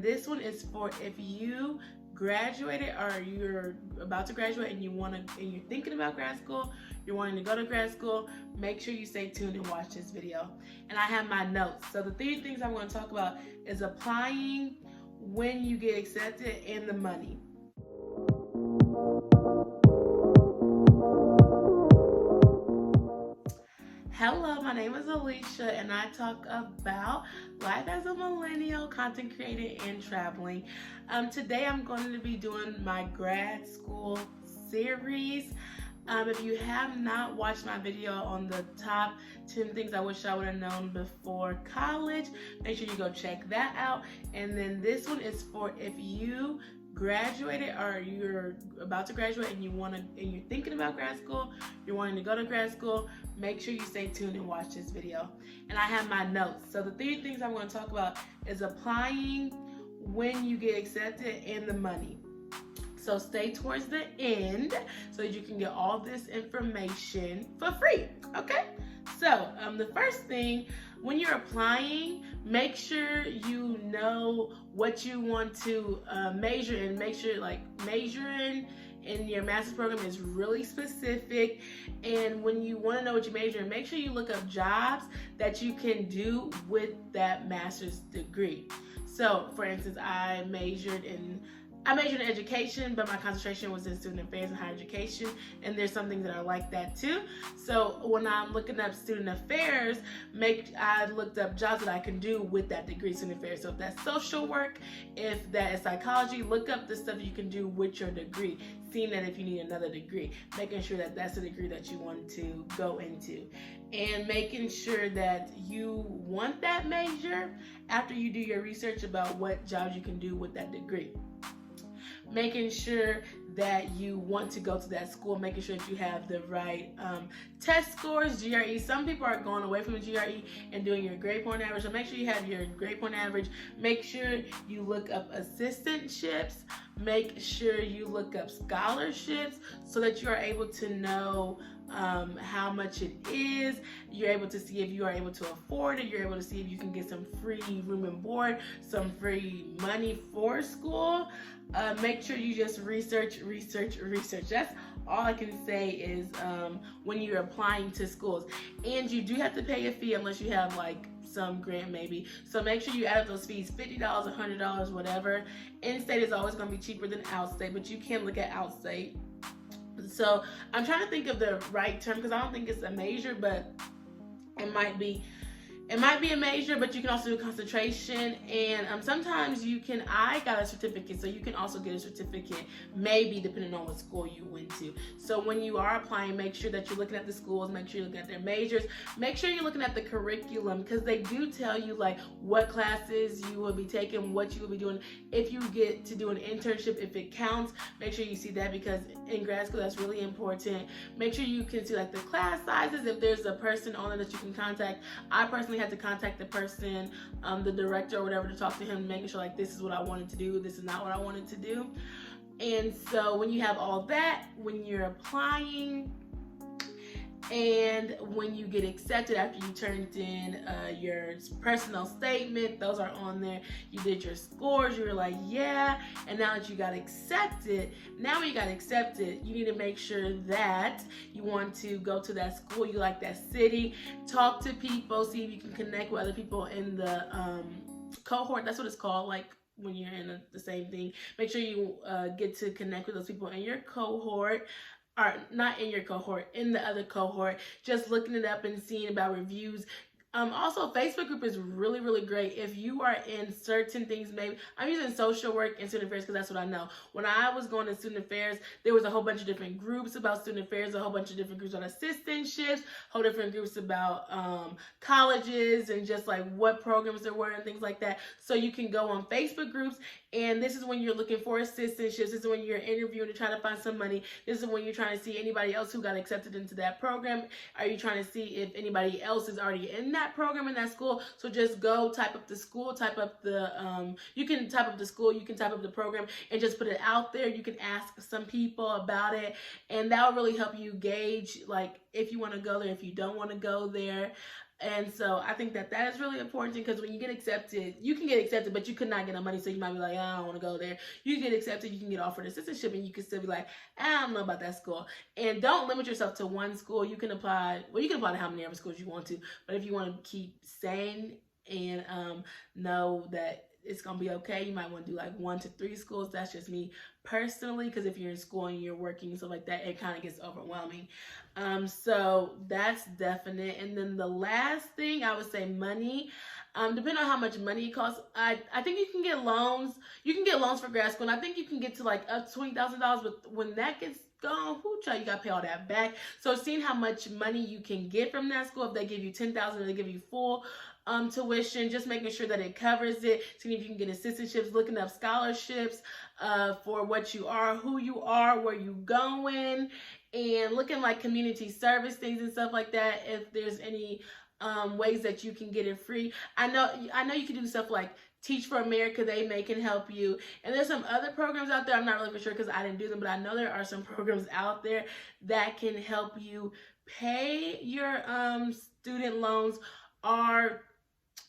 this one is for if you graduated or you're about to graduate and you're thinking about grad school, you're wanting to go to grad school, make sure you stay tuned and watch this video. And I have my notes. So the 3 things I'm going to talk about is applying, when you get accepted, and the money. Hello, my name is Alieshia and I talk about life as a millennial, content creating, and traveling. Today I'm going to be doing my grad school series. If you have not watched my video on the top 10 things I wish I would have known before college, make sure you go check that out. And then this one is for if you graduated or you're about to graduate and you're thinking about grad school, you're wanting to go to grad school, make sure you stay tuned and watch this video. And I have my notes. So the 3 things I'm going to talk about is applying, when you get accepted, and the money. So stay towards the end so that you can get all this information for free, okay? So the first thing, when you're applying, make sure you know what you want to major in. Make sure majoring in your master's program is really specific. And when you want to know what you major in, make sure you look up jobs that you can do with that master's degree. So for instance, I majored in education, but my concentration was in student affairs and higher education, and there's some things that are like that too. So when I'm looking up student affairs, I looked up jobs that I can do with that degree, student affairs. So if that's social work, if that is psychology, look up the stuff you can do with your degree, seeing that if you need another degree, making sure that that's the degree that you want to go into, and making sure that you want that major after you do your research about what jobs you can do with that degree. Making sure that you want to go to that school, making sure that you have the right test scores, GRE. Some people are going away from the GRE and doing your grade point average, so make sure you have your grade point average. Make sure you look up assistantships. Make sure you look up scholarships so that you are able to know how much it is. You're able to see if you are able to afford it. You're able to see if you can get some free room and board, some free money for school. Make sure you just research. That's all I can say is when you're applying to schools. And you do have to pay a fee unless you have some grant maybe. So make sure you add up those fees, $50, $100, whatever. In-state is always going to be cheaper than out-state, but you can look at out-state. So I'm trying to think of the right term because I don't think it's a major, but it might be a major, but you can also do concentration. And sometimes I got a certificate, so you can also get a certificate, maybe depending on what school you went to. So when you are applying, make sure that you're looking at the schools, make sure you're looking at their majors, make sure you're looking at the curriculum, because they do tell you what classes you will be taking, what you will be doing. If you get to do an internship, if it counts, make sure you see that, because in grad school that's really important. Make sure you can see the class sizes, if there's a person on it that you can contact. I personally had to contact the person, the director or whatever, to talk to him, making sure this is what I wanted to do, this is not what I wanted to do. And so when you have all that, when you're applying and when you get accepted after you turned in your personal statement, those are on there. You did your scores, you were like, yeah. And now that you got accepted, you need to make sure that you want to go to that school, you like that city, talk to people, see if you can connect with other people in the cohort. That's what it's called, when you're in the same thing. Make sure you get to connect with those people in your cohort. Or not in your cohort, in the other cohort, just looking it up and seeing about reviews. Also, Facebook group is really, really great. If you are in certain things, maybe I'm using social work and student affairs because that's what I know. When I was going to student affairs, there was a whole bunch of different groups about student affairs, a whole bunch of different groups on assistantships, whole different groups about colleges and just what programs there were and things like that. So you can go on Facebook groups, and this is when you're looking for assistantships. This is when you're interviewing to try to find some money. This is when you're trying to see anybody else who got accepted into that program. Are you trying to see if anybody else is already in that program in that school? So just go type up the school, type up the you can type up the school, you can type up the program, and just put it out there. You can ask some people about it, and that will really help you gauge if you want to go there, if you don't want to go there. And so I think that is really important, because when you get accepted, you can get accepted, but you could not get no money. So you might be like, I don't want to go there. You get accepted, you can get offered assistantship, and you can still be like, I don't know about that school. And don't limit yourself to one school. You can apply, you can apply to how many other schools you want to. But if you want to keep sane and know that it's going to be okay, you might want to do like 1 to 3 schools. That's just me personally, because if you're in school and you're working and stuff like that, it kind of gets overwhelming. So that's definite. And then the last thing I would say, money. Depending on how much money it costs, I think you can get loans. You can get loans for grad school, and I think you can get to like up to $20,000. But when that gets gone, you got to pay all that back. So seeing how much money you can get from that school, if they give you $10,000, they give you full tuition, just making sure that it covers it, seeing if you can get assistantships, looking up scholarships for what you are, who you are, where you going, and looking like community service things and stuff like that. If there's any ways that you can get it free. I know you can do stuff like Teach for America, they can help you. And there's some other programs out there. I'm not really for sure because I didn't do them, but I know there are some programs out there that can help you pay your student loans, or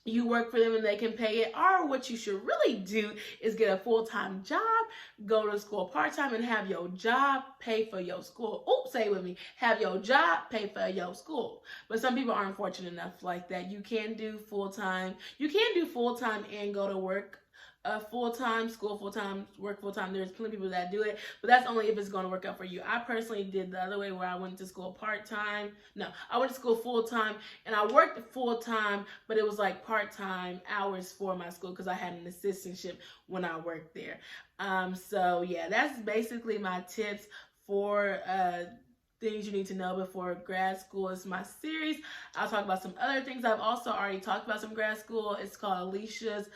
you work for them and they can pay it. Or what you should really do is get a full-time job, go to school part-time, and have your job pay for your school. Oh, say it with me. Have your job pay for your school. But some people aren't fortunate enough like that. You can do full-time. You can do full-time and go to work full-time, school full-time, work full-time. There's plenty of people that do it, but that's only if it's going to work out for you. I personally did the other way, where I went to school part-time. No, I went to school full-time, and I worked full-time, but it was like part-time hours for my school because I had an assistantship when I worked there. So yeah, that's basically my tips for things you need to know before grad school. Is my series. I'll talk about some other things. I've also already talked about some grad school. It's called Alieshia's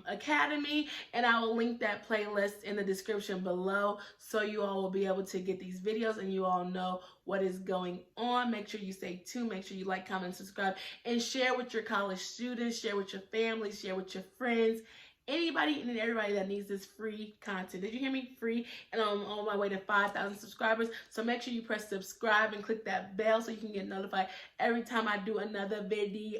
Academy, and I will link that playlist in the description below, so you all will be able to get these videos and you all know what is going on. Make sure you stay tuned. Make sure you like, comment, subscribe, and share with your college students, share with your family, share with your friends, anybody and everybody that needs this free content. Did you hear me? Free. And I'm on my way to 5,000 subscribers. So make sure you press subscribe and click that bell so you can get notified every time I do another video.